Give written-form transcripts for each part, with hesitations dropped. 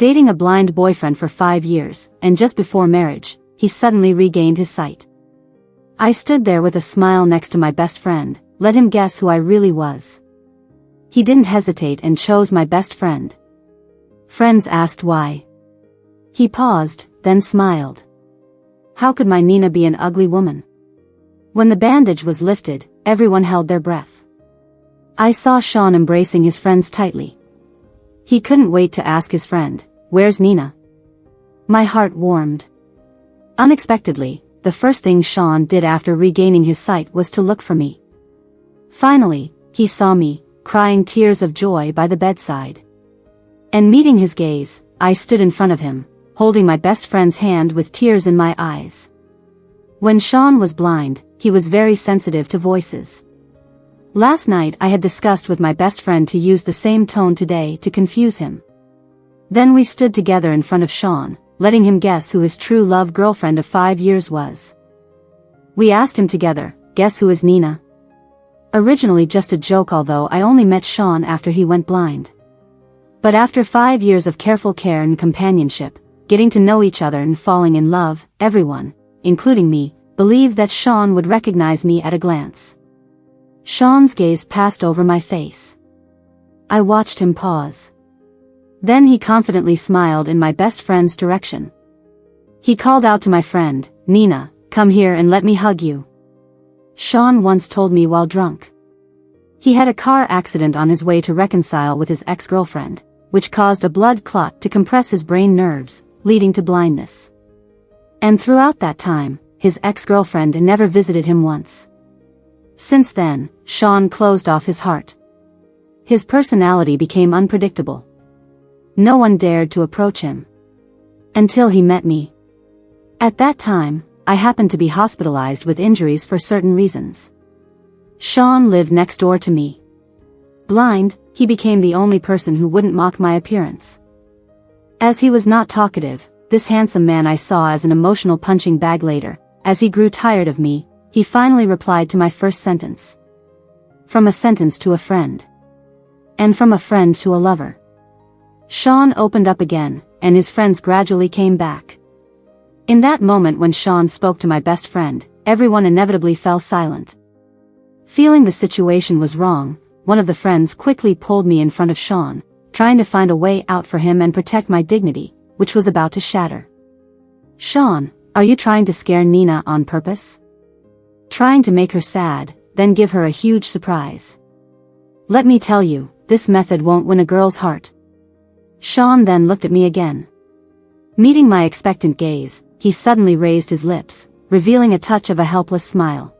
Dating a blind boyfriend for 5 years, and just before marriage, he suddenly regained his sight. I stood there with a smile next to my best friend, let him guess who I really was. He didn't hesitate and chose my best friend. Friends asked why. He paused, then smiled. How could my Nina be an ugly woman? When the bandage was lifted, everyone held their breath. I saw Sean embracing his friends tightly. He couldn't wait to ask his friend, "Where's Nina?" My heart warmed. Unexpectedly, the first thing Sean did after regaining his sight was to look for me. Finally, he saw me, crying tears of joy by the bedside. And meeting his gaze, I stood in front of him, holding my best friend's hand with tears in my eyes. When Sean was blind, he was very sensitive to voices. Last night I had discussed with my best friend to use the same tone today to confuse him. Then we stood together in front of Sean, letting him guess who his true love girlfriend of 5 years was. We asked him together, "Guess who is Nina?" Originally just a joke, although I only met Sean after he went blind. But after 5 years of careful care and companionship, getting to know each other and falling in love, everyone, including me, believed that Sean would recognize me at a glance. Sean's gaze passed over my face. I watched him pause. Then he confidently smiled in my best friend's direction. He called out to my friend, "Nina, come here and let me hug you." Sean once told me while drunk. He had a car accident on his way to reconcile with his ex-girlfriend, which caused a blood clot to compress his brain nerves, leading to blindness. And throughout that time, his ex-girlfriend never visited him once. Since then, Sean closed off his heart. His personality became unpredictable. No one dared to approach him. Until he met me. At that time, I happened to be hospitalized with injuries for certain reasons. Sean lived next door to me. Blind, he became the only person who wouldn't mock my appearance. As he was not talkative, this handsome man I saw as an emotional punching bag later, as he grew tired of me, he finally replied to my first sentence. From a sentence to a friend. And from a friend to a lover. Sean opened up again, and his friends gradually came back. In that moment when Sean spoke to my best friend, everyone inevitably fell silent. Feeling the situation was wrong, one of the friends quickly pulled me in front of Sean, trying to find a way out for him and protect my dignity, which was about to shatter. "Sean, are you trying to scare Nina on purpose? Trying to make her sad, then give her a huge surprise? Let me tell you, this method won't win a girl's heart." Sean then looked at me again. Meeting my expectant gaze, he suddenly raised his lips, revealing a touch of a helpless smile.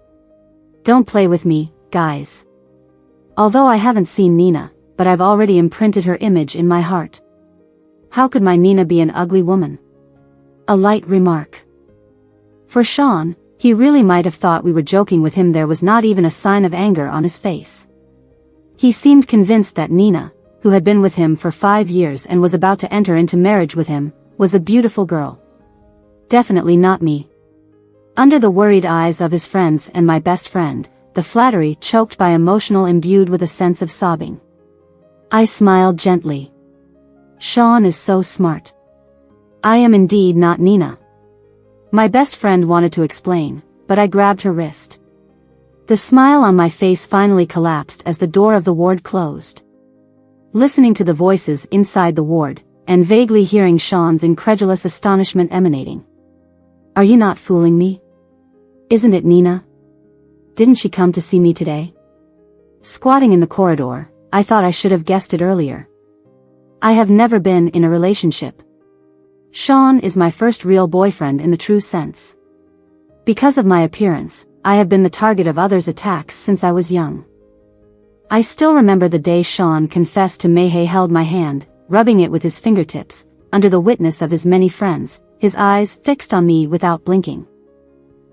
"Don't play with me, guys. Although I haven't seen Nina, but I've already imprinted her image in my heart. How could my Nina be an ugly woman?" A light remark. For Sean, he really might have thought we were joking with him. There was not even a sign of anger on his face. He seemed convinced that Nina, who had been with him for 5 years and was about to enter into marriage with him, was a beautiful girl. Definitely not me. Under the worried eyes of his friends and my best friend, the flattery choked by emotional imbued with a sense of sobbing. I smiled gently. Sean is so smart. I am indeed not Nina. My best friend wanted to explain, but I grabbed her wrist. The smile on my face finally collapsed as the door of the ward closed. Listening to the voices inside the ward, and vaguely hearing Sean's incredulous astonishment emanating. "Are you not fooling me? Isn't it Nina? Didn't she come to see me today?" Squatting in the corridor, I thought I should have guessed it earlier. I have never been in a relationship. Sean is my first real boyfriend in the true sense. Because of my appearance, I have been the target of others' attacks since I was young. I still remember the day Sean confessed to me. He held my hand, rubbing it with his fingertips, under the witness of his many friends, his eyes fixed on me without blinking.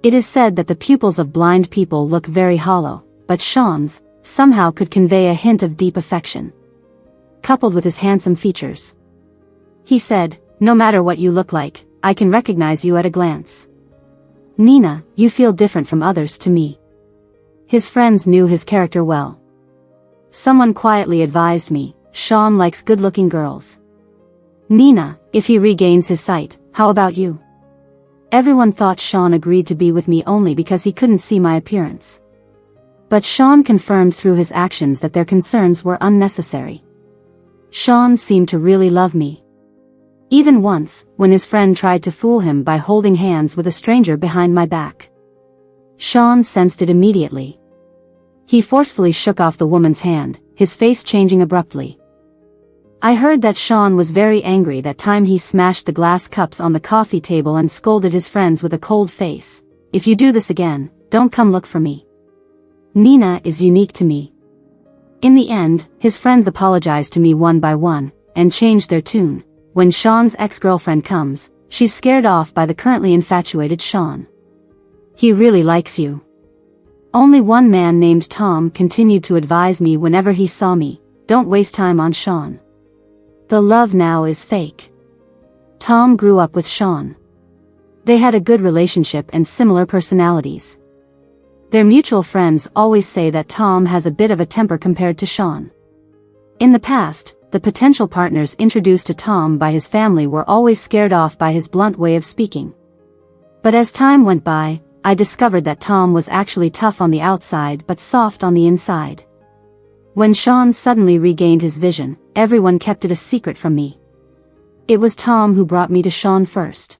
It is said that the pupils of blind people look very hollow, but Sean's, somehow could convey a hint of deep affection. Coupled with his handsome features. He said, "No matter what you look like, I can recognize you at a glance. Nina, you feel different from others to me." His friends knew his character well. Someone quietly advised me, "Sean likes good-looking girls." Nina, if he regains his sight, how about you? Everyone thought Sean agreed to be with me only because he couldn't see my appearance. But Sean confirmed through his actions that their concerns were unnecessary. Sean seemed to really love me. Even once, when his friend tried to fool him by holding hands with a stranger behind my back. Sean sensed it immediately. He forcefully shook off the woman's hand, his face changing abruptly. I heard that Sean was very angry that time he smashed the glass cups on the coffee table and scolded his friends with a cold face. If you do this again, don't come look for me. Nina is unique to me. In the end, his friends apologized to me one by one, and changed their tune. When Sean's ex-girlfriend comes, she's scared off by the currently infatuated Sean. He really likes you. Only one man named Tom continued to advise me whenever he saw me, don't waste time on Sean. The love now is fake. Tom grew up with Sean. They had a good relationship and similar personalities. Their mutual friends always say that Tom has a bit of a temper compared to Sean. In the past, the potential partners introduced to Tom by his family were always scared off by his blunt way of speaking. But as time went by, I discovered that Tom was actually tough on the outside but soft on the inside. When Sean suddenly regained his vision, everyone kept it a secret from me. It was Tom who brought me to Sean first.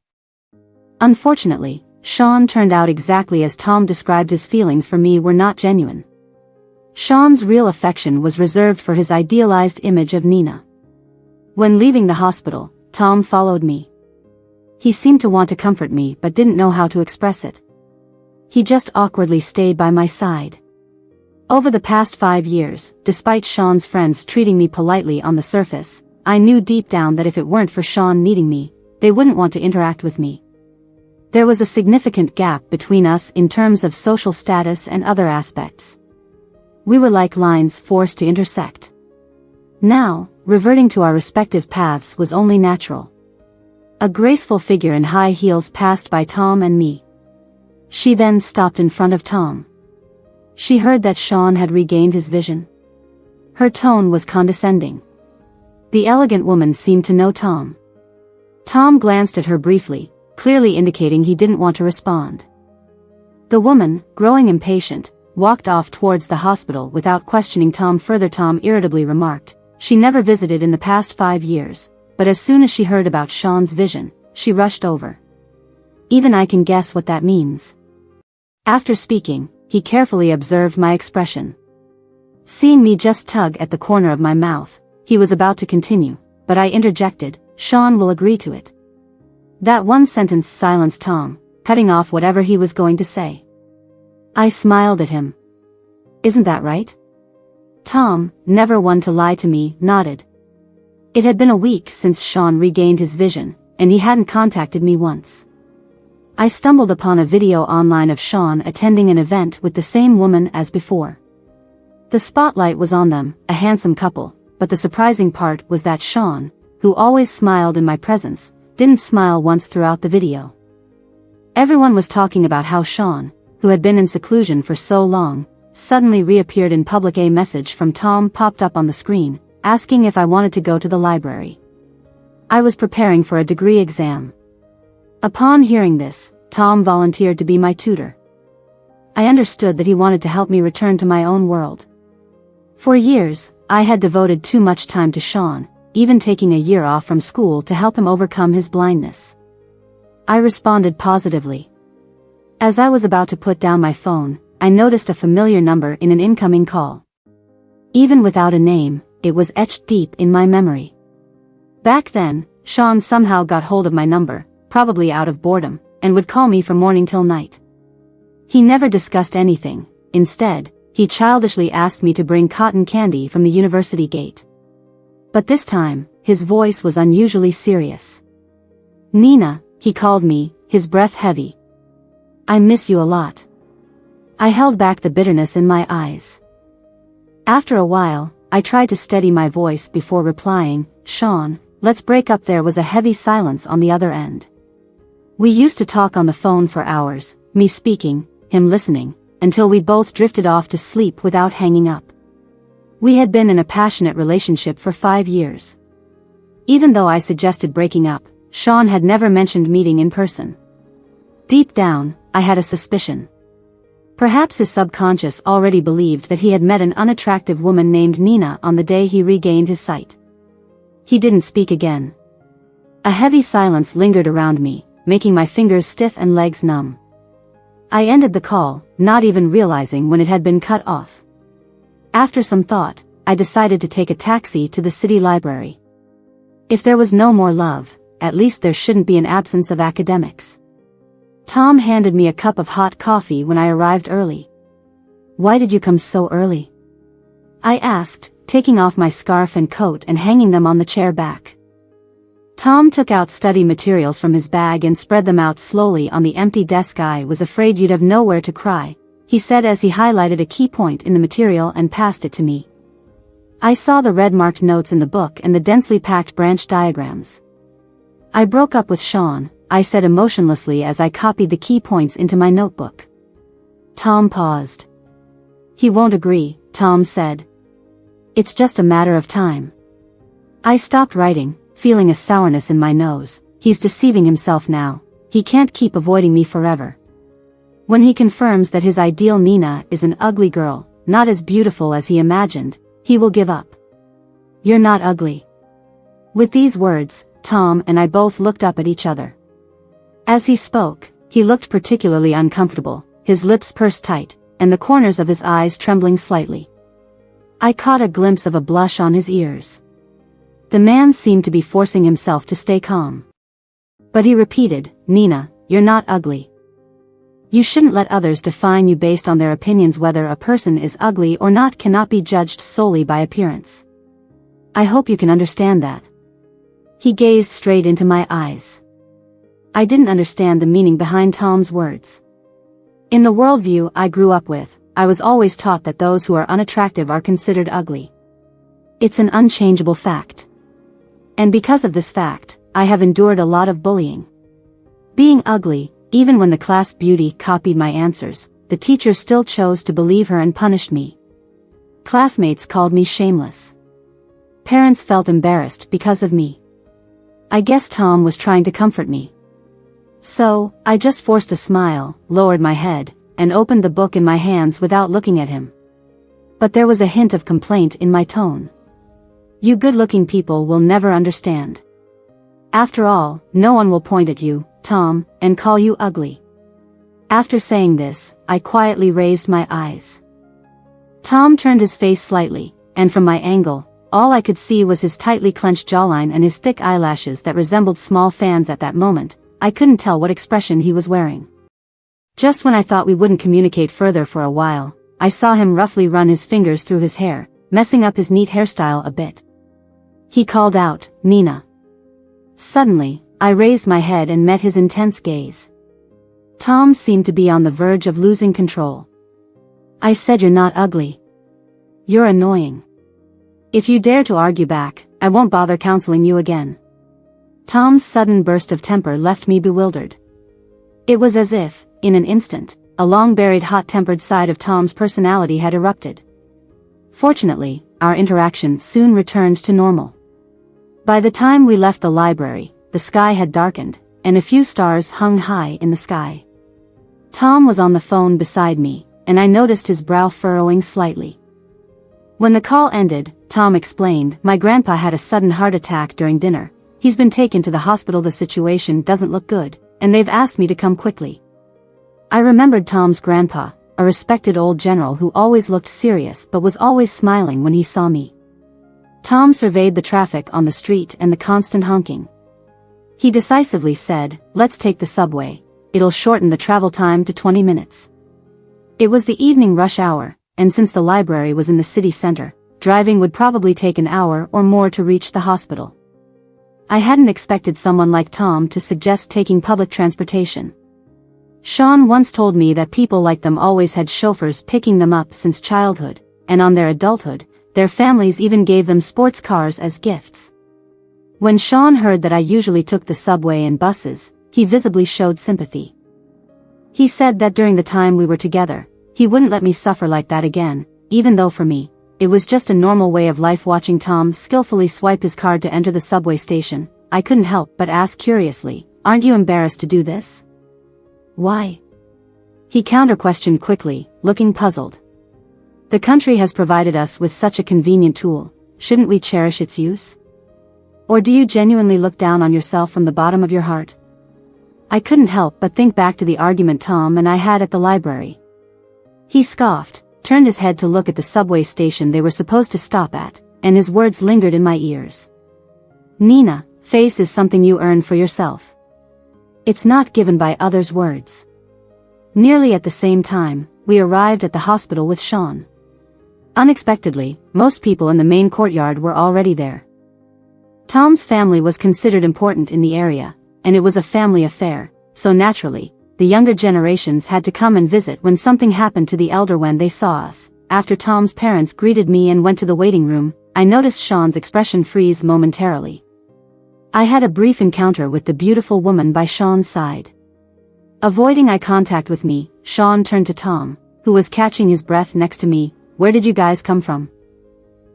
Unfortunately, Sean turned out exactly as Tom described. His feelings for me were not genuine. Sean's real affection was reserved for his idealized image of Nina. When leaving the hospital, Tom followed me. He seemed to want to comfort me but didn't know how to express it. He just awkwardly stayed by my side. Over the past 5 years, despite Sean's friends treating me politely on the surface, I knew deep down that if it weren't for Sean needing me, they wouldn't want to interact with me. There was a significant gap between us in terms of social status and other aspects. We were like lines forced to intersect. Now, reverting to our respective paths was only natural. A graceful figure in high heels passed by Tom and me. She then stopped in front of Tom. She heard that Sean had regained his vision. Her tone was condescending. The elegant woman seemed to know Tom. Tom glanced at her briefly, clearly indicating he didn't want to respond. The woman, growing impatient, walked off towards the hospital without questioning Tom further. Tom irritably remarked, she never visited in the past 5 years, but as soon as she heard about Sean's vision, she rushed over. Even I can guess what that means. After speaking, he carefully observed my expression. Seeing me just tug at the corner of my mouth, he was about to continue, but I interjected, Sean will agree to it. That one sentence silenced Tom, cutting off whatever he was going to say. I smiled at him. Isn't that right? Tom, never one to lie to me, nodded. It had been a week since Sean regained his vision, and he hadn't contacted me once. I stumbled upon a video online of Sean attending an event with the same woman as before. The spotlight was on them, a handsome couple, but the surprising part was that Sean, who always smiled in my presence, didn't smile once throughout the video. Everyone was talking about how Sean, who had been in seclusion for so long, suddenly reappeared in public. A message from Tom popped up on the screen, asking if I wanted to go to the library. I was preparing for a degree exam. Upon hearing this, Tom volunteered to be my tutor. I understood that he wanted to help me return to my own world. For years, I had devoted too much time to Sean, even taking a year off from school to help him overcome his blindness. I responded positively. As I was about to put down my phone, I noticed a familiar number in an incoming call. Even without a name, it was etched deep in my memory. Back then, Sean somehow got hold of my number, probably out of boredom, and would call me from morning till night. He never discussed anything. Instead, he childishly asked me to bring cotton candy from the university gate. But this time, his voice was unusually serious. Nina, he called me, his breath heavy. I miss you a lot. I held back the bitterness in my eyes. After a while, I tried to steady my voice before replying, Sean, let's break up. There was a heavy silence on the other end. We used to talk on the phone for hours, me speaking, him listening, until we both drifted off to sleep without hanging up. We had been in a passionate relationship for 5 years. Even though I suggested breaking up, Sean had never mentioned meeting in person. Deep down, I had a suspicion. Perhaps his subconscious already believed that he had met an unattractive woman named Nina on the day he regained his sight. He didn't speak again. A heavy silence lingered around me, making my fingers stiff and legs numb. I ended the call, not even realizing when it had been cut off. After some thought, I decided to take a taxi to the city library. If there was no more love, at least there shouldn't be an absence of academics. Tom handed me a cup of hot coffee when I arrived early. "Why did you come so early?" I asked, taking off my scarf and coat and hanging them on the chair back. Tom took out study materials from his bag and spread them out slowly on the empty desk. "I was afraid you'd have nowhere to cry," he said as he highlighted a key point in the material and passed it to me. I saw the red-marked notes in the book and the densely packed branch diagrams. "I broke up with Sean," I said emotionlessly as I copied the key points into my notebook. Tom paused. "He won't agree," Tom said. "It's just a matter of time." I stopped writing, feeling a sourness in my nose. He's deceiving himself now. He can't keep avoiding me forever. When he confirms that his ideal Nina is an ugly girl, not as beautiful as he imagined, he will give up. "You're not ugly." With these words, Tom and I both looked up at each other. As he spoke, he looked particularly uncomfortable, his lips pursed tight, and the corners of his eyes trembling slightly. I caught a glimpse of a blush on his ears. The man seemed to be forcing himself to stay calm. But he repeated, "Nina, you're not ugly. You shouldn't let others define you based on their opinions. Whether a person is ugly or not cannot be judged solely by appearance. I hope you can understand that." He gazed straight into my eyes. I didn't understand the meaning behind Tom's words. In the worldview I grew up with, I was always taught that those who are unattractive are considered ugly. It's an unchangeable fact. And because of this fact, I have endured a lot of bullying. Being ugly, even when the class beauty copied my answers, the teacher still chose to believe her and punished me. Classmates called me shameless. Parents felt embarrassed because of me. I guess Tom was trying to comfort me. So, I just forced a smile, lowered my head, and opened the book in my hands without looking at him. But there was a hint of complaint in my tone. "You good-looking people will never understand. After all, no one will point at you, Tom, and call you ugly." After saying this, I quietly raised my eyes. Tom turned his face slightly, and from my angle, all I could see was his tightly clenched jawline and his thick eyelashes that resembled small fans. At that moment, I couldn't tell what expression he was wearing. Just when I thought we wouldn't communicate further for a while, I saw him roughly run his fingers through his hair, messing up his neat hairstyle a bit. He called out, "Nina." Suddenly, I raised my head and met his intense gaze. Tom seemed to be on the verge of losing control. "I said you're not ugly. You're annoying. If you dare to argue back, I won't bother counseling you again." Tom's sudden burst of temper left me bewildered. It was as if, in an instant, a long-buried hot-tempered side of Tom's personality had erupted. Fortunately, our interaction soon returned to normal. By the time we left the library, the sky had darkened, and a few stars hung high in the sky. Tom was on the phone beside me, and I noticed his brow furrowing slightly. When the call ended, Tom explained, "My grandpa had a sudden heart attack during dinner. He's been taken to the hospital. The situation doesn't look good, and they've asked me to come quickly." I remembered Tom's grandpa, a respected old general who always looked serious but was always smiling when he saw me. Tom surveyed the traffic on the street and the constant honking. He decisively said, "Let's take the subway. It'll shorten the travel time to 20 minutes." It was the evening rush hour, and since the library was in the city center, driving would probably take an hour or more to reach the hospital. I hadn't expected someone like Tom to suggest taking public transportation. Sean once told me that people like them always had chauffeurs picking them up since childhood, and on their adulthood, their families even gave them sports cars as gifts. When Sean heard that I usually took the subway and buses, he visibly showed sympathy. He said that during the time we were together, he wouldn't let me suffer like that again, even though for me, it was just a normal way of life watching Tom skillfully swipe his card to enter the subway station. I couldn't help but ask curiously, "Aren't you embarrassed to do this?" "Why?" he counter-questioned quickly, looking puzzled. "The country has provided us with such a convenient tool, shouldn't we cherish its use? Or do you genuinely look down on yourself from the bottom of your heart?" I couldn't help but think back to the argument Tom and I had at the library. He scoffed, turned his head to look at the subway station they were supposed to stop at, and his words lingered in my ears. "Nina, face is something you earn for yourself. It's not given by others' words." Nearly at the same time, we arrived at the hospital with Sean. Unexpectedly, most people in the main courtyard were already there. Tom's family was considered important in the area, and it was a family affair, so naturally, the younger generations had to come and visit when something happened to the elder. When they saw us, after Tom's parents greeted me and went to the waiting room, I noticed Sean's expression freeze momentarily. I had a brief encounter with the beautiful woman by Sean's side. Avoiding eye contact with me, Sean turned to Tom, who was catching his breath next to me. "Where did you guys come from?"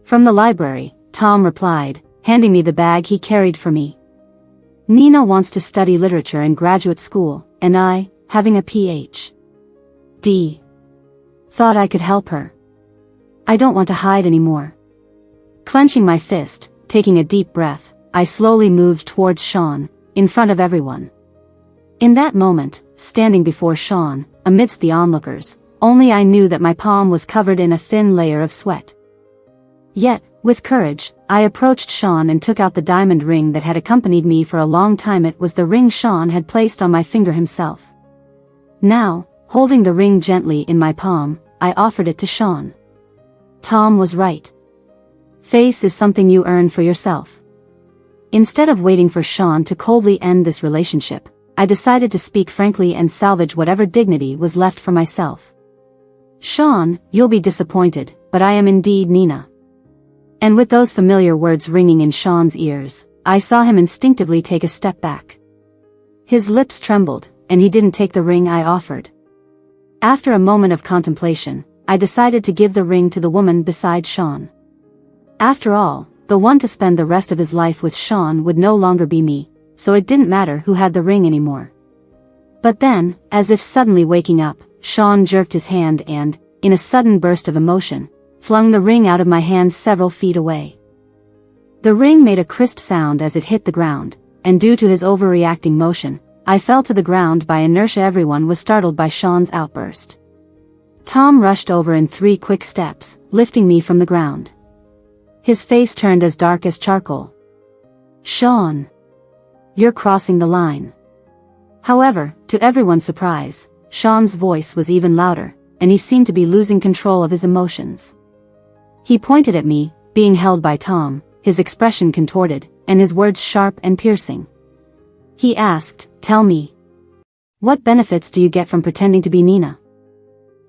"From the library," Tom replied, handing me the bag he carried for me. "Nina wants to study literature in graduate school, and I, having a Ph.D. thought I could help her. I don't want to hide anymore." Clenching my fist, taking a deep breath, I slowly moved towards Sean, in front of everyone. In that moment, standing before Sean, amidst the onlookers, only I knew that my palm was covered in a thin layer of sweat. Yet, with courage, I approached Sean and took out the diamond ring that had accompanied me for a long time. It was the ring Sean had placed on my finger himself. Now, holding the ring gently in my palm, I offered it to Sean. Tom was right. Face is something you earn for yourself. Instead of waiting for Sean to coldly end this relationship, I decided to speak frankly and salvage whatever dignity was left for myself. "Sean, you'll be disappointed, but I am indeed Nina." And with those familiar words ringing in Sean's ears, I saw him instinctively take a step back. His lips trembled, and he didn't take the ring I offered. After a moment of contemplation, I decided to give the ring to the woman beside Sean. After all, the one to spend the rest of his life with Sean would no longer be me, so it didn't matter who had the ring anymore. But then, as if suddenly waking up, Sean jerked his hand and, in a sudden burst of emotion, flung the ring out of my hands several feet away. The ring made a crisp sound as it hit the ground, and due to his overreacting motion, I fell to the ground by inertia. Everyone was startled by Sean's outburst. Tom rushed over in 3 quick steps, lifting me from the ground. His face turned as dark as charcoal. "Sean, you're crossing the line." However, to everyone's surprise, Sean's voice was even louder, and he seemed to be losing control of his emotions. He pointed at me, being held by Tom, his expression contorted, and his words sharp and piercing. He asked, "Tell me, what benefits do you get from pretending to be Nina?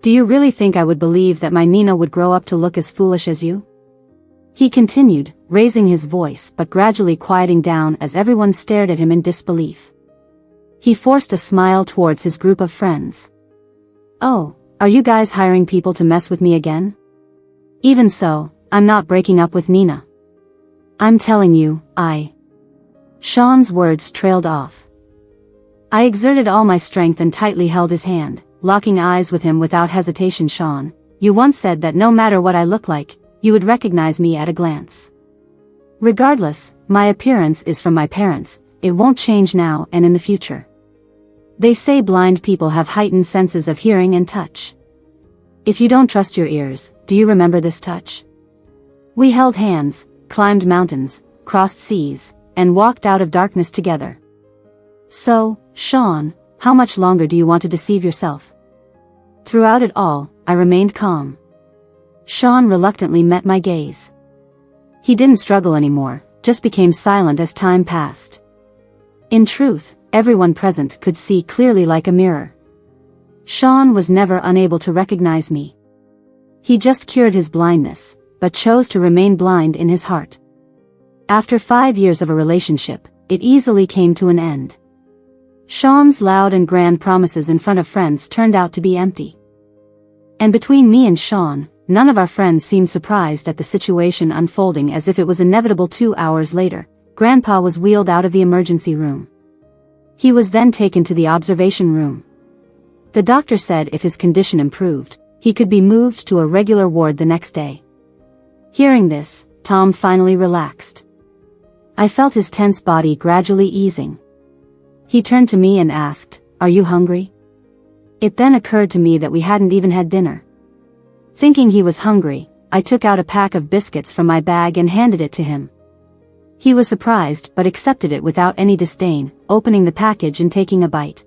Do you really think I would believe that my Nina would grow up to look as foolish as you?" He continued, raising his voice but gradually quieting down as everyone stared at him in disbelief. He forced a smile towards his group of friends. "Oh, are you guys hiring people to mess with me again? Even so, I'm not breaking up with Nina. I'm telling you, Sean's words trailed off. I exerted all my strength and tightly held his hand, locking eyes with him without hesitation. "Sean, you once said that no matter what I look like, you would recognize me at a glance. Regardless, my appearance is from my parents, it won't change now and in the future. They say blind people have heightened senses of hearing and touch. If you don't trust your ears, do you remember this touch? We held hands, climbed mountains, crossed seas, and walked out of darkness together. So, Sean, how much longer do you want to deceive yourself?" Throughout it all, I remained calm. Sean reluctantly met my gaze. He didn't struggle anymore, just became silent as time passed. In truth, everyone present could see clearly like a mirror. Sean was never unable to recognize me. He just cured his blindness, but chose to remain blind in his heart. After 5 years of a relationship, it easily came to an end. Sean's loud and grand promises in front of friends turned out to be empty. And between me and Sean, None of our friends seemed surprised at the situation unfolding as if it was inevitable. 2 hours later, Grandpa was wheeled out of the emergency room. He was then taken to the observation room. The doctor said if his condition improved, he could be moved to a regular ward the next day. Hearing this, Tom finally relaxed. I felt his tense body gradually easing. He turned to me and asked, "Are you hungry?" It then occurred to me that we hadn't even had dinner. Thinking he was hungry, I took out a pack of biscuits from my bag and handed it to him. He was surprised but accepted it without any disdain, opening the package and taking a bite.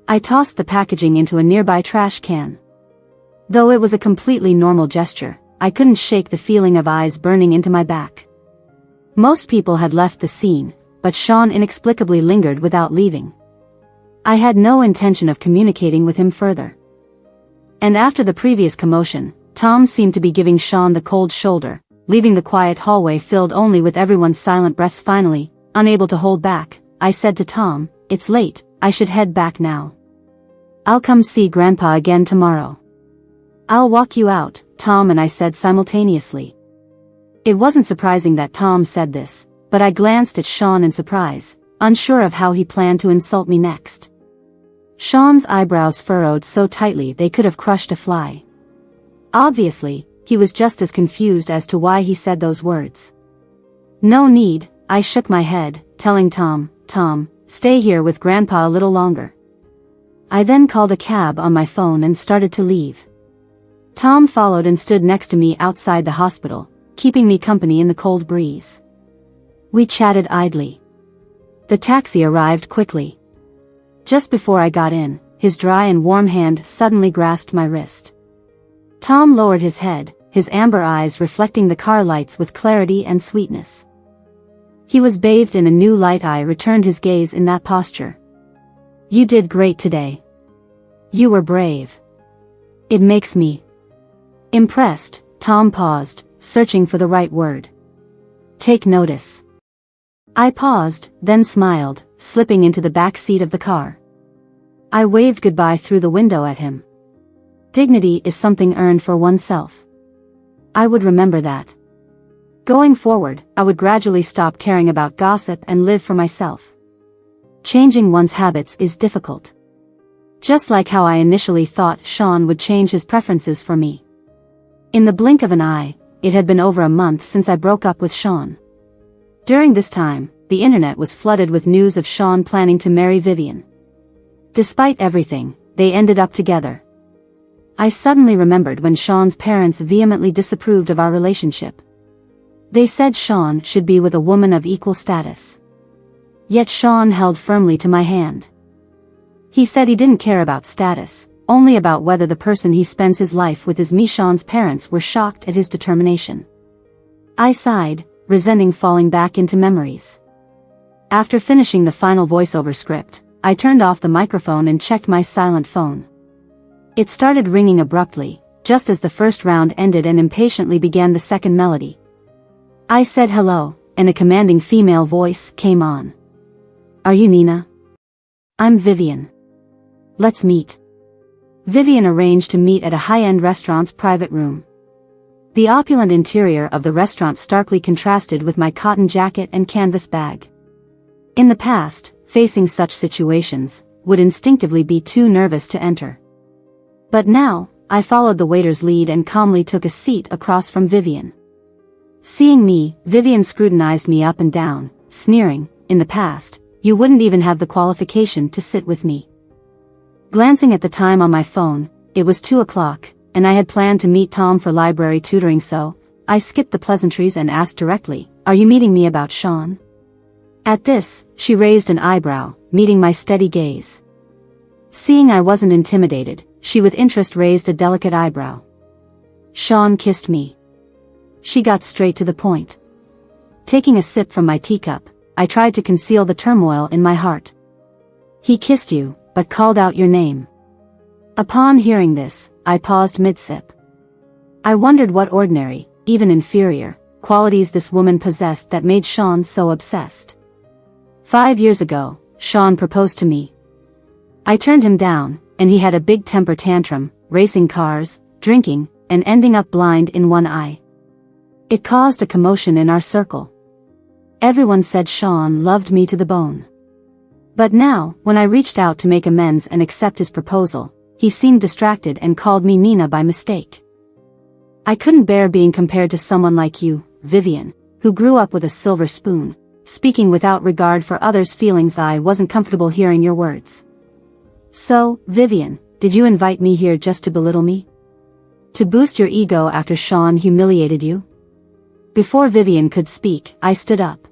I tossed the packaging into a nearby trash can. Though it was a completely normal gesture, I couldn't shake the feeling of eyes burning into my back. Most people had left the scene, but Sean inexplicably lingered without leaving. I had no intention of communicating with him further. And after the previous commotion, Tom seemed to be giving Sean the cold shoulder, leaving the quiet hallway filled only with everyone's silent breaths. Finally, unable to hold back, I said to Tom, "It's late, I should head back now. I'll come see Grandpa again tomorrow." "I'll walk you out," Tom and I said simultaneously. It wasn't surprising that Tom said this, but I glanced at Sean in surprise, unsure of how he planned to insult me next. Sean's eyebrows furrowed so tightly they could have crushed a fly. Obviously, he was just as confused as to why he said those words. "No need," I shook my head, telling Tom, "Tom, stay here with Grandpa a little longer." I then called a cab on my phone and started to leave. Tom followed and stood next to me outside the hospital, keeping me company in the cold breeze. We chatted idly. The taxi arrived quickly. Just before I got in, his dry and warm hand suddenly grasped my wrist. Tom lowered his head, his amber eyes reflecting the car lights with clarity and sweetness. He was bathed in a new light. I returned his gaze in that posture. "You did great today. You were brave. It makes me impressed." Tom paused, searching for the right word. "Take notice." I paused, then smiled, slipping into the back seat of the car. I waved goodbye through the window at him. Dignity is something earned for oneself. I would remember that. Going forward, I would gradually stop caring about gossip and live for myself. Changing one's habits is difficult. Just like how I initially thought Sean would change his preferences for me. In the blink of an eye, it had been over a month since I broke up with Sean. During this time, the internet was flooded with news of Sean planning to marry Vivian. Despite everything, they ended up together. I suddenly remembered when Sean's parents vehemently disapproved of our relationship. They said Sean should be with a woman of equal status. Yet Sean held firmly to my hand. He said he didn't care about status, only about whether the person he spends his life with is me. Sean's parents were shocked at his determination. I sighed, resenting falling back into memories. After finishing the final voiceover script, I turned off the microphone and checked my silent phone. It started ringing abruptly, just as the first round ended, and impatiently began the second melody. I said hello, and a commanding female voice came on. "Are you Nina?" "I'm Vivian. Let's meet." Vivian arranged to meet at a high-end restaurant's private room. The opulent interior of the restaurant starkly contrasted with my cotton jacket and canvas bag. In the past, facing such situations, would instinctively be too nervous to enter. But now, I followed the waiter's lead and calmly took a seat across from Vivian. Seeing me, Vivian scrutinized me up and down, sneering, "In the past, you wouldn't even have the qualification to sit with me." Glancing at the time on my phone, it was 2 o'clock, and I had planned to meet Tom for library tutoring, so I skipped the pleasantries and asked directly, "Are you meeting me about Sean?" At this, she raised an eyebrow, meeting my steady gaze. Seeing I wasn't intimidated, she with interest raised a delicate eyebrow. "Sean kissed me." She got straight to the point. Taking a sip from my teacup, I tried to conceal the turmoil in my heart. "He kissed you, but called out your name." Upon hearing this, I paused mid-sip. I wondered what ordinary, even inferior, qualities this woman possessed that made Sean so obsessed. 5 years ago, Sean proposed to me. I turned him down, and he had a big temper tantrum, racing cars, drinking, and ending up blind in one eye. It caused a commotion in our circle. Everyone said Sean loved me to the bone. But now, when I reached out to make amends and accept his proposal, he seemed distracted and called me Nina by mistake. I couldn't bear being compared to someone like you, Vivian, who grew up with a silver spoon, speaking without regard for others' feelings. I wasn't comfortable hearing your words. So, Vivian, did you invite me here just to belittle me? To boost your ego after Sean humiliated you? Before Vivian could speak, I stood up.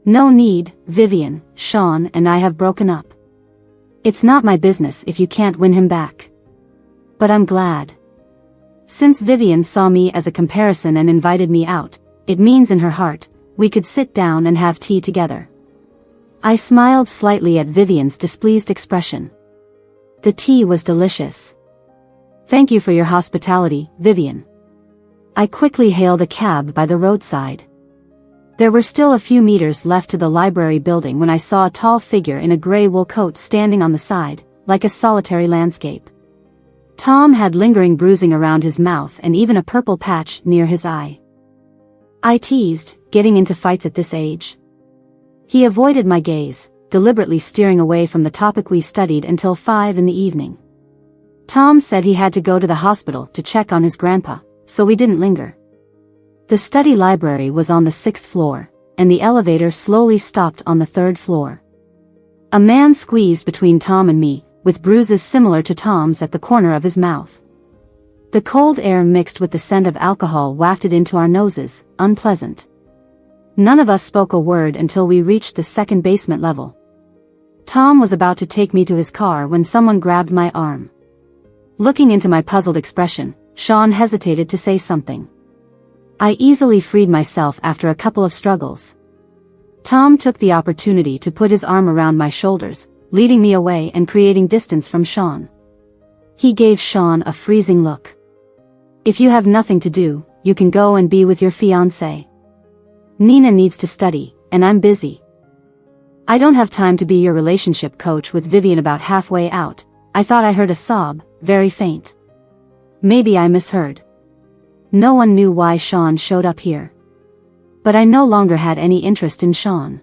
No need, Vivian, Sean and I have broken up. It's not my business if you can't win him back. But I'm glad. Since Vivian saw me as a comparison and invited me out, it means in her heart, we could sit down and have tea together. I smiled slightly at Vivian's displeased expression. The tea was delicious. Thank you for your hospitality, Vivian. I quickly hailed a cab by the roadside. There were still a few meters left to the library building when I saw a tall figure in a gray wool coat standing on the side, like a solitary landscape. Tom had lingering bruising around his mouth and even a purple patch near his eye. I teased, getting into fights at this age. He avoided my gaze, deliberately steering away from the topic we studied until 5 in the evening. Tom said he had to go to the hospital to check on his grandpa, so we didn't linger. The study library was on the 6th floor, and the elevator slowly stopped on the 3rd floor. A man squeezed between Tom and me, with bruises similar to Tom's at the corner of his mouth. The cold air mixed with the scent of alcohol wafted into our noses, unpleasant. None of us spoke a word until we reached the 2nd basement level. Tom was about to take me to his car when someone grabbed my arm. Looking into my puzzled expression, Sean hesitated to say something. I easily freed myself after a couple of struggles. Tom took the opportunity to put his arm around my shoulders, leading me away and creating distance from Sean. He gave Sean a freezing look. If you have nothing to do, you can go and be with your fiancé. Nina needs to study, and I'm busy. I don't have time to be your relationship coach with Vivian. About halfway out, I thought I heard a sob, very faint. Maybe I misheard. No one knew why Sean showed up here. But I no longer had any interest in Sean.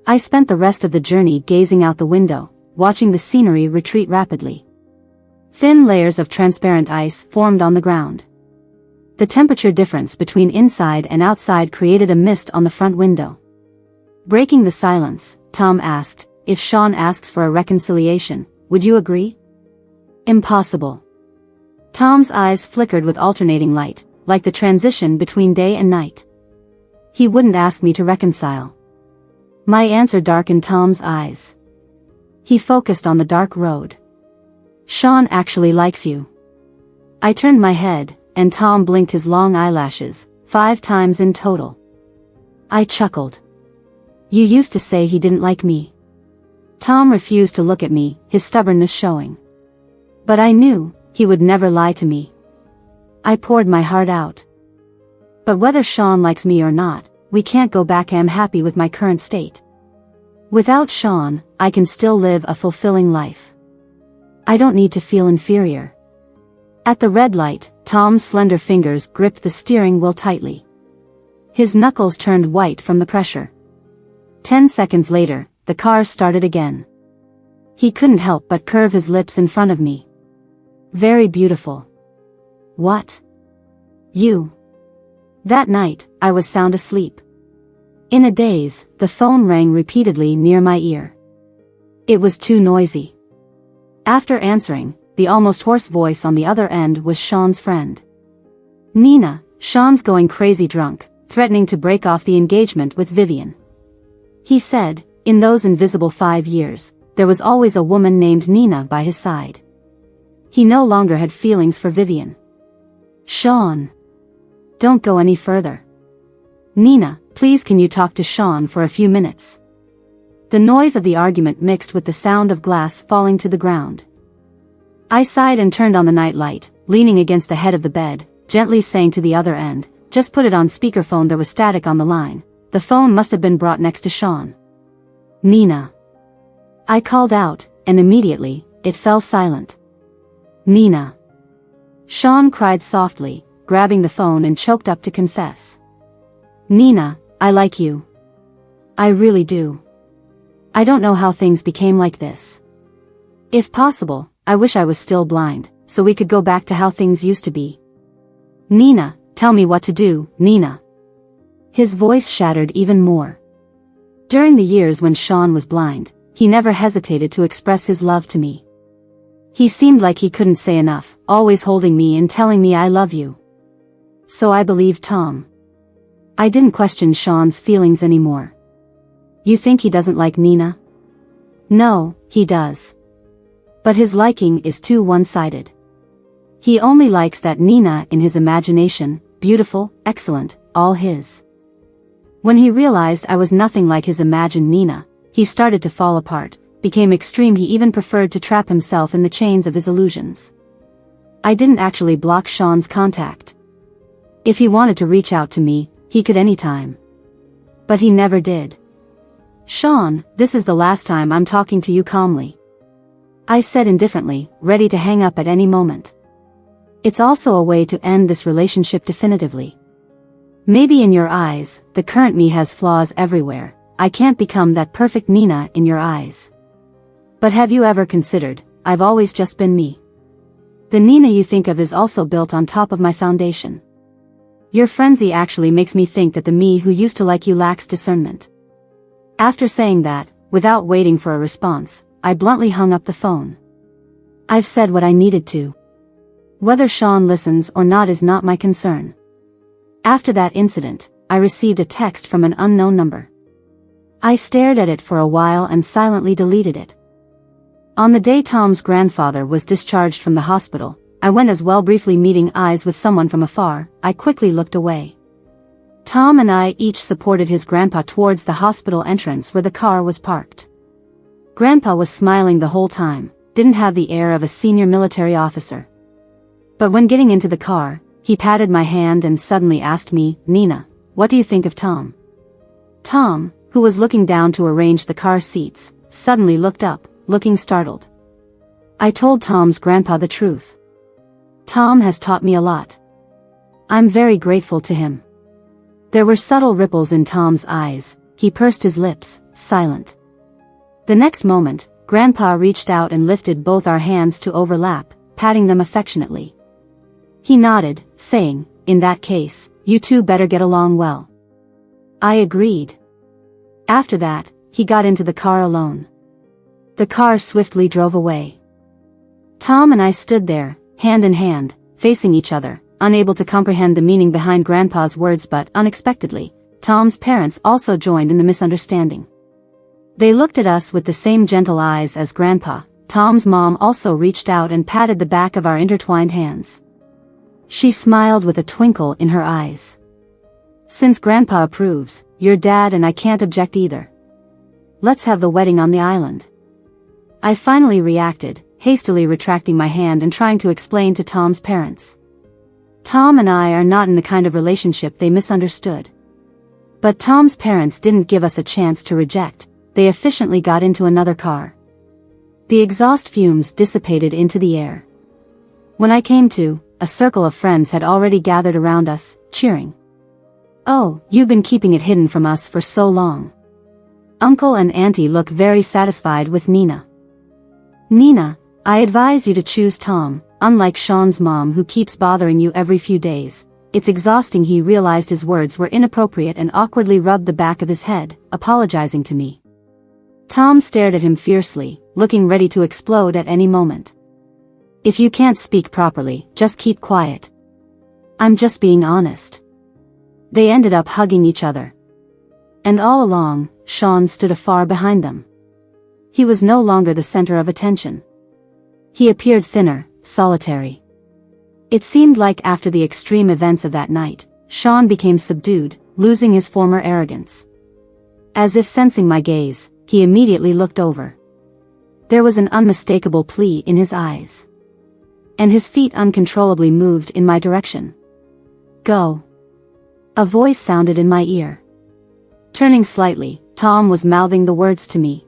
I spent the rest of the journey gazing out the window, watching the scenery retreat rapidly. Thin layers of transparent ice formed on the ground. The temperature difference between inside and outside created a mist on the front window. Breaking the silence, Tom asked, if Sean asks for a reconciliation, would you agree? Impossible. Tom's eyes flickered with alternating light, like the transition between day and night. He wouldn't ask me to reconcile. My answer darkened Tom's eyes. He focused on the dark road. Sean actually likes you. I turned my head, and Tom blinked his long eyelashes, 5 times in total. I chuckled. You used to say he didn't like me. Tom refused to look at me, his stubbornness showing. But I knew, he would never lie to me. I poured my heart out. But whether Sean likes me or not, we can't go back. I'm happy with my current state. Without Sean, I can still live a fulfilling life. I don't need to feel inferior. At the red light, Tom's slender fingers gripped the steering wheel tightly. His knuckles turned white from the pressure. 10 seconds later, the car started again. He couldn't help but curve his lips in front of me. Very beautiful. What? You. That night, I was sound asleep. In a daze, the phone rang repeatedly near my ear. It was too noisy. After answering, the almost hoarse voice on the other end was Sean's friend. Nina, Sean's going crazy drunk, threatening to break off the engagement with Vivian. He said, in those invisible 5 years, there was always a woman named Nina by his side. He no longer had feelings for Vivian. Sean. Don't go any further. Nina, please can you talk to Sean for a few minutes? The noise of the argument mixed with the sound of glass falling to the ground. I sighed and turned on the night light, leaning against the head of the bed, gently saying to the other end, just put it on speakerphone. There was static on the line. The phone must have been brought next to Sean. Nina. I called out, and immediately, it fell silent. Nina. Sean cried softly, grabbing the phone and choked up to confess. Nina, I like you. I really do. I don't know how things became like this. If possible, I wish I was still blind, so we could go back to how things used to be. Nina, tell me what to do, Nina. His voice shattered even more. During the years when Sean was blind, he never hesitated to express his love to me. He seemed like he couldn't say enough, always holding me and telling me I love you. So I believed Tom. I didn't question Sean's feelings anymore. You think he doesn't like Nina? No, he does. But his liking is too one-sided. He only likes that Nina in his imagination, beautiful, excellent, all his. When he realized I was nothing like his imagined Nina, he started to fall apart, became extreme. He even preferred to trap himself in the chains of his illusions. I didn't actually block Sean's contact. If he wanted to reach out to me, he could anytime. But he never did. Sean, this is the last time I'm talking to you calmly. I said indifferently, ready to hang up at any moment. It's also a way to end this relationship definitively. Maybe in your eyes, the current me has flaws everywhere. I can't become that perfect Nina in your eyes. But have you ever considered, I've always just been me. The Nina you think of is also built on top of my foundation. Your frenzy actually makes me think that the me who used to like you lacks discernment. After saying that, without waiting for a response, I bluntly hung up the phone. I've said what I needed to. Whether Sean listens or not is not my concern. After that incident, I received a text from an unknown number. I stared at it for a while and silently deleted it. On the day Tom's grandfather was discharged from the hospital, I went as well, briefly meeting eyes with someone from afar. I quickly looked away. Tom and I each supported his grandpa towards the hospital entrance where the car was parked. Grandpa was smiling the whole time, didn't have the air of a senior military officer. But when getting into the car, he patted my hand and suddenly asked me, Nina, what do you think of Tom? Tom, who was looking down to arrange the car seats, suddenly looked up, looking startled. I told Tom's grandpa the truth. Tom has taught me a lot. I'm very grateful to him. There were subtle ripples in Tom's eyes. He pursed his lips, silent. The next moment, Grandpa reached out and lifted both our hands to overlap, patting them affectionately. He nodded, saying, in that case, you two better get along well. I agreed. After that, he got into the car alone. The car swiftly drove away. Tom and I stood there, hand in hand, facing each other, unable to comprehend the meaning behind Grandpa's words, but unexpectedly, Tom's parents also joined in the misunderstanding. They looked at us with the same gentle eyes as Grandpa. Tom's mom also reached out and patted the back of our intertwined hands. She smiled with a twinkle in her eyes. Since Grandpa approves, your dad and I can't object either. Let's have the wedding on the island. I finally reacted, hastily retracting my hand and trying to explain to Tom's parents. Tom and I are not in the kind of relationship they misunderstood. But Tom's parents didn't give us a chance to reject. They efficiently got into another car. The exhaust fumes dissipated into the air. When I came to, a circle of friends had already gathered around us, cheering. Oh, you've been keeping it hidden from us for so long. Uncle and Auntie look very satisfied with Nina. Nina, I advise you to choose Tom, unlike Sean's mom who keeps bothering you every few days. It's exhausting. He realized his words were inappropriate and awkwardly rubbed the back of his head, apologizing to me. Tom stared at him fiercely, looking ready to explode at any moment. If you can't speak properly, just keep quiet. I'm just being honest. They ended up hugging each other. And all along, Sean stood afar behind them. He was no longer the center of attention. He appeared thinner, solitary. It seemed like after the extreme events of that night, Sean became subdued, losing his former arrogance. As if sensing my gaze, he immediately looked over. There was an unmistakable plea in his eyes. And his feet uncontrollably moved in my direction. Go. A voice sounded in my ear. Turning slightly, Tom was mouthing the words to me.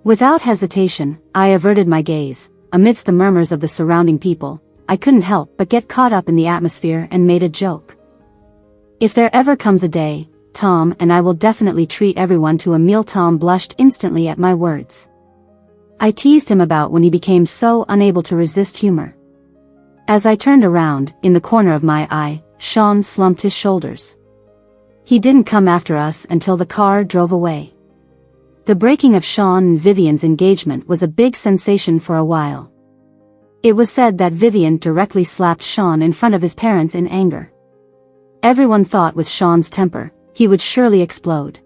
Without hesitation, I averted my gaze. Amidst the murmurs of the surrounding people, I couldn't help but get caught up in the atmosphere and made a joke. If there ever comes a day, Tom and I will definitely treat everyone to a meal. Tom blushed instantly at my words. I teased him about when he became so unable to resist humor. As I turned around, in the corner of my eye, Sean slumped his shoulders. He didn't come after us until the car drove away. The breaking of Sean and Vivian's engagement was a big sensation for a while. It was said that Vivian directly slapped Sean in front of his parents in anger. Everyone thought with Sean's temper, he would surely explode.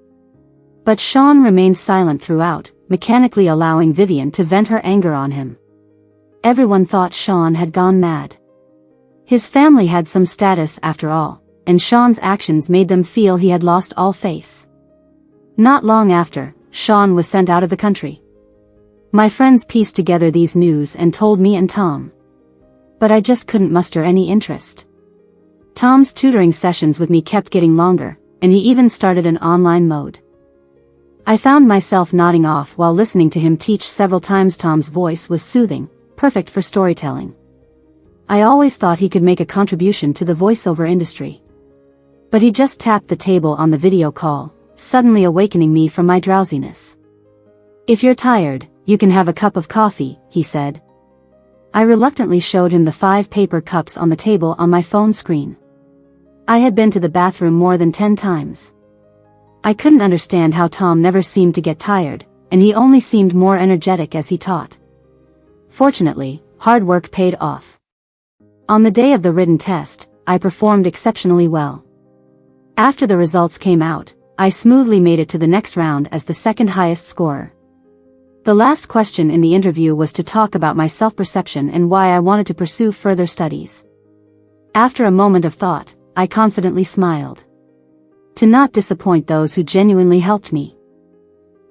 But Sean remained silent throughout, mechanically allowing Vivian to vent her anger on him. Everyone thought Sean had gone mad. His family had some status after all, and Sean's actions made them feel he had lost all face. Not long after, Sean was sent out of the country. My friends pieced together these news and told me and Tom. But I just couldn't muster any interest. Tom's tutoring sessions with me kept getting longer, and he even started an online mode. I found myself nodding off while listening to him teach several times. Tom's voice was soothing, perfect for storytelling. I always thought he could make a contribution to the voiceover industry. But he just tapped the table on the video call, suddenly awakening me from my drowsiness. "If you're tired, you can have a cup of coffee," he said. I reluctantly showed him the 5 paper cups on the table on my phone screen. I had been to the bathroom more than 10 times. I couldn't understand how Tom never seemed to get tired, and he only seemed more energetic as he taught. Fortunately, hard work paid off. On the day of the written test, I performed exceptionally well. After the results came out, I smoothly made it to the next round as the second highest scorer. The last question in the interview was to talk about my self-perception and why I wanted to pursue further studies. After a moment of thought, I confidently smiled. To not disappoint those who genuinely helped me.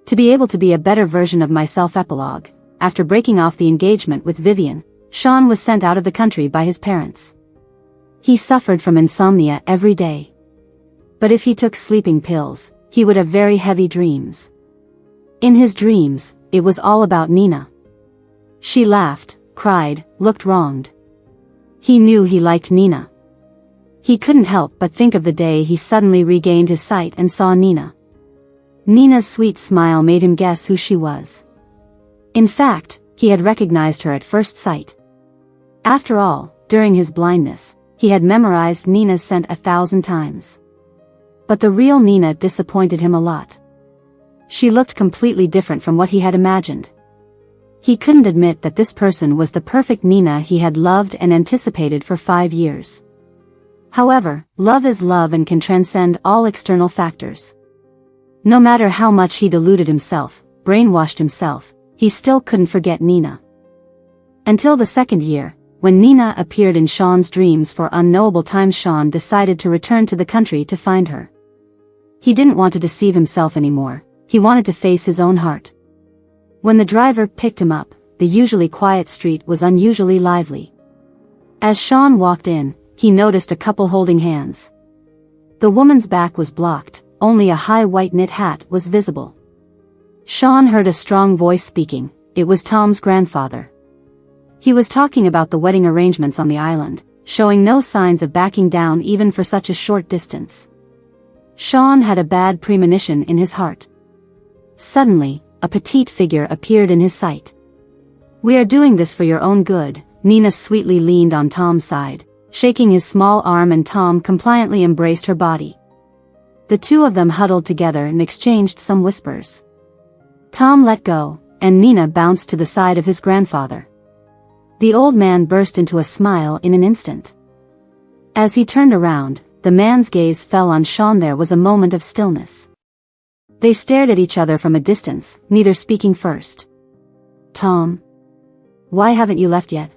To be able to be a better version of myself. Epilogue. After breaking off the engagement with Vivian, Sean was sent out of the country by his parents. He suffered from insomnia every day. But if he took sleeping pills, he would have very heavy dreams. In his dreams, it was all about Nina. She laughed, cried, looked wronged. He knew he liked Nina. He couldn't help but think of the day he suddenly regained his sight and saw Nina. Nina's sweet smile made him guess who she was. In fact, he had recognized her at first sight. After all, during his blindness, he had memorized Nina's scent 1,000 times. But the real Nina disappointed him a lot. She looked completely different from what he had imagined. He couldn't admit that this person was the perfect Nina he had loved and anticipated for 5 years. However, love is love and can transcend all external factors. No matter how much he deluded himself, brainwashed himself, he still couldn't forget Nina. Until the second year, when Nina appeared in Sean's dreams for unknowable times. Sean decided to return to the country to find her. He didn't want to deceive himself anymore, he wanted to face his own heart. When the driver picked him up, the usually quiet street was unusually lively. As Sean walked in, he noticed a couple holding hands. The woman's back was blocked, only a high white knit hat was visible. Sean heard a strong voice speaking. It was Tom's grandfather. He was talking about the wedding arrangements on the island, showing no signs of backing down even for such a short distance. Sean had a bad premonition in his heart. Suddenly, a petite figure appeared in his sight. "We are doing this for your own good," Nina sweetly leaned on Tom's side, shaking his small arm, and Tom compliantly embraced her body. The two of them huddled together and exchanged some whispers. Tom let go, and Nina bounced to the side of his grandfather. The old man burst into a smile in an instant. As he turned around, the man's gaze fell on Sean. There was a moment of stillness. They stared at each other from a distance, neither speaking first. "Tom, why haven't you left yet?"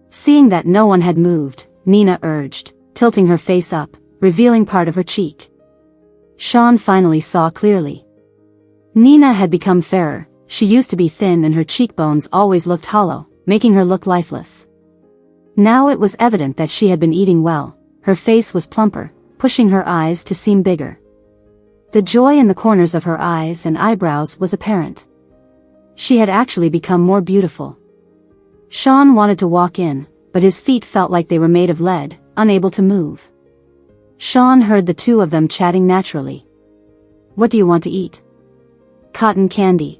Seeing that no one had moved, Nina urged, tilting her face up, revealing part of her cheek. Sean finally saw clearly. Nina had become fairer. She used to be thin and her cheekbones always looked hollow, making her look lifeless. Now it was evident that she had been eating well. Her face was plumper, pushing her eyes to seem bigger. The joy in the corners of her eyes and eyebrows was apparent. She had actually become more beautiful. Sean wanted to walk in, but his feet felt like they were made of lead, unable to move. Sean heard the two of them chatting naturally. "What do you want to eat?" "Cotton candy."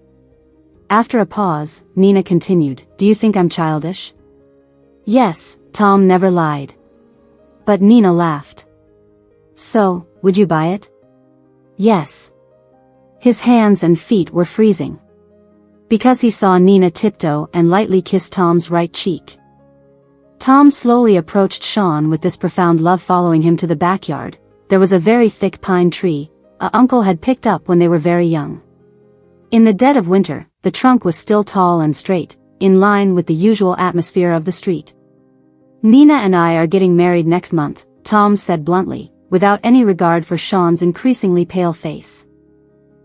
After a pause, Nina continued, "Do you think I'm childish?" "Yes," Tom never lied. But Nina laughed. "So, would you buy it?" "Yes." His hands and feet were freezing. Because he saw Nina tiptoe and lightly kiss Tom's right cheek. Tom slowly approached Sean with this profound love following him to the backyard. There was a very thick pine tree, uncle had picked up when they were very young. In the dead of winter, the trunk was still tall and straight, in line with the usual atmosphere of the street. "Nina and I are getting married next month," Tom said bluntly, without any regard for Sean's increasingly pale face.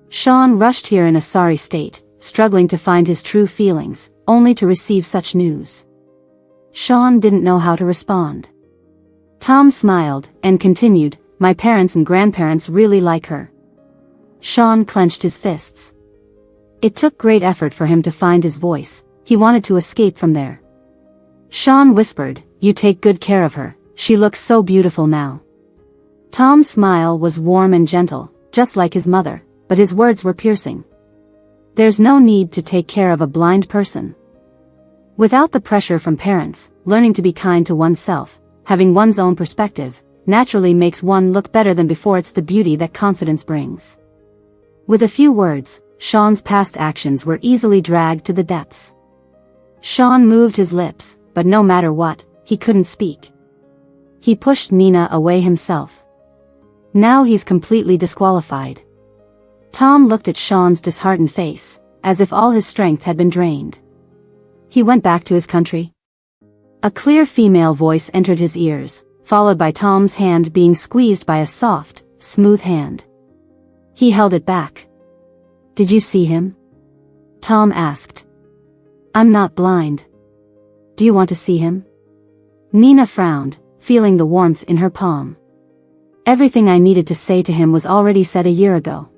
Sean rushed here in a sorry state, struggling to find his true feelings, only to receive such news. Sean didn't know how to respond. Tom smiled, and continued, "My parents and grandparents really like her." Sean clenched his fists. It took great effort for him to find his voice. He wanted to escape from there. Sean whispered, "You take good care of her, she looks so beautiful now." Tom's smile was warm and gentle, just like his mother, but his words were piercing. There's no need to take care of a blind person. Without the pressure from parents, learning to be kind to oneself, having one's own perspective, naturally makes one look better than before. It's the beauty that confidence brings. With a few words, Sean's past actions were easily dragged to the depths. Sean moved his lips, but no matter what, he couldn't speak. He pushed Nina away himself. Now he's completely disqualified. Tom looked at Sean's disheartened face, as if all his strength had been drained. He went back to his country. A clear female voice entered his ears, followed by Tom's hand being squeezed by a soft, smooth hand. He held it back. "Did you see him?" Tom asked. "I'm not blind. Do you want to see him?" Nina frowned, feeling the warmth in her palm. Everything I needed to say to him was already said a year ago.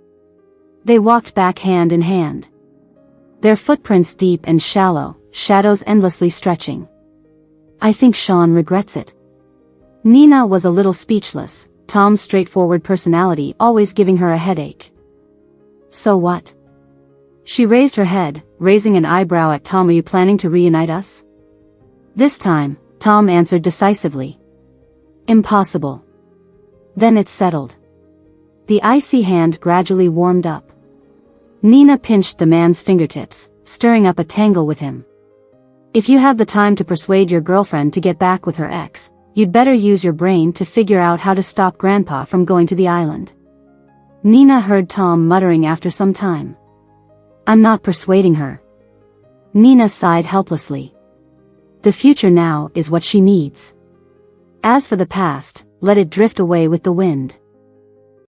They walked back hand in hand. Their footprints deep and shallow, shadows endlessly stretching. "I think Sean regrets it." Nina was a little speechless, Tom's straightforward personality always giving her a headache. "So what?" She raised her head, raising an eyebrow at Tom. "Are you planning to reunite us?" This time, Tom answered decisively. "Impossible." "Then it's settled." The icy hand gradually warmed up. Nina pinched the man's fingertips, stirring up a tangle with him. "If you have the time to persuade your girlfriend to get back with her ex, you'd better use your brain to figure out how to stop Grandpa from going to the island." Nina heard Tom muttering after some time. "I'm not persuading her." Nina sighed helplessly. The future now is what she needs. As for the past, let it drift away with the wind.